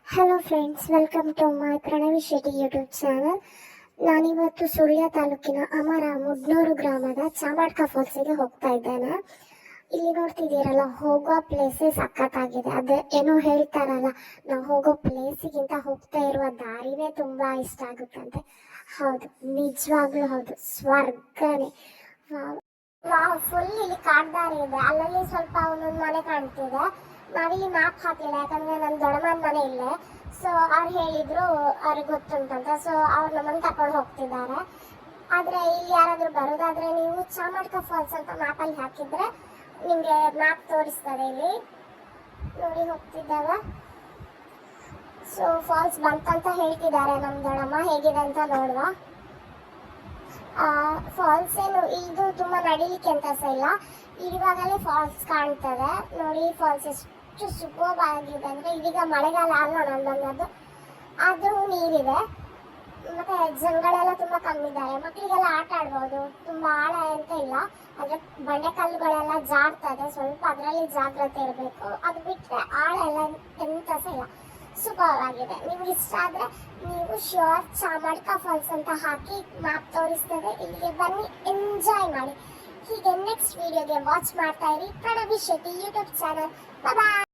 Hello friends, welcome to my Pranavi Shetty YouTube channel. ನಾನಿವತ್ತು ಸುಳ್ಯ ತಾಲೂಕಿನ ಅಮರ ಮುಡ್ನೂರು ಗ್ರಾಮದ ಚಾಮಡ್ಕ ಫಾಲ್ಸಿಗೆ ಹೋಗ್ತಾ ಇದ್ದೇನೆ. ಇಲ್ಲಿ ನೋಡ್ತಿದ್ದೀರಲ್ಲ, ಹೋಗೋ ಪ್ಲೇಸೇ ಸಖತ್ತಾಗಿದೆ. ಅದೇ ಏನೋ ಹೇಳ್ತಾರಲ್ಲ, ನಾವು ಹೋಗೋ ಪ್ಲೇಸಿಗಿಂತ ಹೋಗ್ತಾ ಇರುವ ದಾರಿನೇ ತುಂಬ ಇಷ್ಟ ಆಗುತ್ತಂತೆ. ಹೌದು, ನಿಜವಾಗ್ಲೂ ಹೌದು, ಸ್ವರ್ಗನೇ. ಫುಲ್ ಇಲ್ಲಿ ಕಾಡ್ದಾರಿ ಇದೆ. ಅಲ್ಲಲ್ಲಿ ಸ್ವಲ್ಪ ಒಂದೊಂದು ಮನೆ ಕಾಣ್ತಿದೆ. ನಾವಿಲ್ಲಿ ಮ್ಯಾಪ್ ಹಾಕಿಲ್ಲ, ಯಾಕಂದ್ರೆ ನನ್ನ ದೊಡ್ಡಮ್ಮನ ಮನೆ ಇಲ್ಲೇ. ಸೊ ಅವ್ರು ಹೇಳಿದ್ರು, ಅವ್ರಿಗೆ ಗೊತ್ತುಂಟಂತ. ಸೊ ಅವ್ರು ನಮ್ಮನ್ನು ತಕೊಂಡು ಹೋಗ್ತಿದ್ದಾರೆ. ಆದ್ರೆ ಇಲ್ಲಿ ಯಾರಾದ್ರೂ ಬರೋದಾದ್ರೆ ನೀವು ಚಾಮಡ್ಕ ಫಾಲ್ಸ್ ಅಂತ ಮ್ಯಾಪಲ್ಲಿ ಹಾಕಿದ್ರೆ ನಿಮಗೆ ಮ್ಯಾಪ್ ತೋರಿಸ್ತದೆ. ಇಲ್ಲಿ ನೋಡಿ ಹೋಗ್ತಿದ್ದಾವೆ. ಸೊ ಫಾಲ್ಸ್ ಬಂತಂತ ಹೇಳ್ತಿದ್ದಾರೆ ನಮ್ಮ ದೊಡ್ಡಮ್ಮ. ಹೇಗಿದೆ ಅಂತ ನೋಡುವ. ಫಾಲ್ಸ್ ಏನು ಇದು ತುಂಬಾ ನಡಿಲಿಕ್ಕೆ ಅಂತ ಇಲ್ಲ, ಇರುವಾಗಲೇ ಫಾಲ್ಸ್ ಕಾಣ್ತದೆ. ನೋಡಿ ಫಾಲ್ಸ್ ಎಷ್ಟು ಸೂಪರ್ಬ್ ಆಗಿದೆ ಅಂದ್ರೆ, ಇದೀಗ ಮಳೆಗಾಲ ಅಲ್ಲ ನಾನು ಬಂದದ್ದು, ಆದ್ರೂ ನೀರಿದೆ. ಮತ್ತೆ ಜನಗಳೆಲ್ಲ ತುಂಬಾ ಕಮ್ಮಿ ಇದ್ದಾರೆ. ಮಕ್ಕಳಿಗೆಲ್ಲ ಆಟ ಆಡ್ಬೋದು. ತುಂಬಾ ಆಳ ಅಂತ ಇಲ್ಲ, ಅಂದ್ರೆ ಬಂಡೆಕಲ್ಲುಗಳೆಲ್ಲ ಜಾರ್ತದೆ ಸ್ವಲ್ಪ, ಅದರಲ್ಲಿ ಜಾಗ್ರತೆ ಇರಬೇಕು. ಅದು ಬಿಟ್ಟರೆ ಆಳ ಎಲ್ಲ ಎಂತ ಇಲ್ಲ, ಸೂಪರ್ ಆಗಿದೆ. ನಿಮ್ಗೆ ಇಷ್ಟ ಆದ್ರೆ ನೀವು ಶ್ಯೂರ್ ಚಾಮಡ್ಕ ಫಾಲ್ಸ್ ಅಂತ ಹಾಕಿ ಮ್ಯಾಪ್ ತೋರಿಸ್ತದೆ. ಇಲ್ಲಿಗೆ ಬನ್ನಿ, ಎಂಜಾಯ್ ಮಾಡಿ. ಹೀಗೆ ನೆಕ್ಸ್ಟ್ ವಿಡಿಯೋಗೆ ವಾಚ್ ಮಾಡ್ತಾ ಇರಿ ಪ್ರಣವಿ ಶೆಟ್ಟಿ ಯೂಟ್ಯೂಬ್ ಚಾನಲ್. ಬಾಯ್.